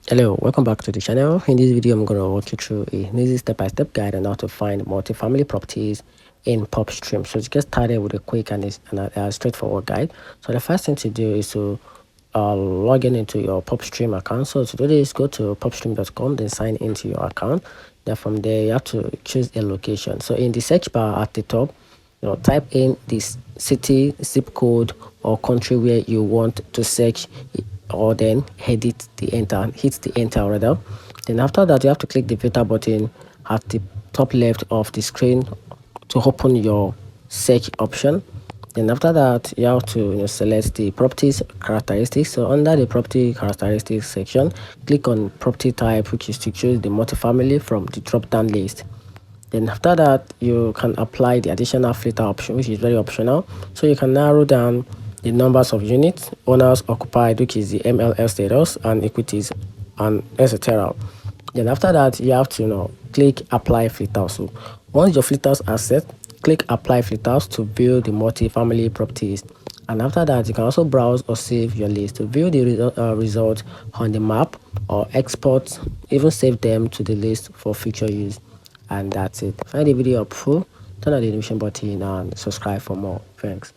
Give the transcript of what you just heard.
Hello, welcome back to the channel. In this video, I'm going to walk you through a easy step-by-step guide on how to find multifamily properties in PropStream. So to get started with a quick and straightforward guide. So the first thing to do is to log in into your PropStream account. So to do this, go to propstream.com, then sign into your account. Then from there, you have to choose a location. So in the search bar at the top, type in this city, zip code, or country where you want to search, or then hit the enter rather. Then after that, you have to click the filter button at the top left of the screen to open your search option. Then after that, you have to select the properties characteristics. So under the property characteristics section, click on property type, which is to choose the multifamily from the drop down list. Then after that, you can apply the additional filter option, which is very optional. So you can narrow down the numbers of units, owners occupied, which is the MLS status, and equities, and etc. Then after that, you have to click apply filters. So once your filters are set, click apply filters to view the multi-family properties. And after that, you can also browse or save your list to view the result on the map, or export, even save them to the list for future use. And that's it. Find the video helpful, turn on the notification button and subscribe for more. Thanks.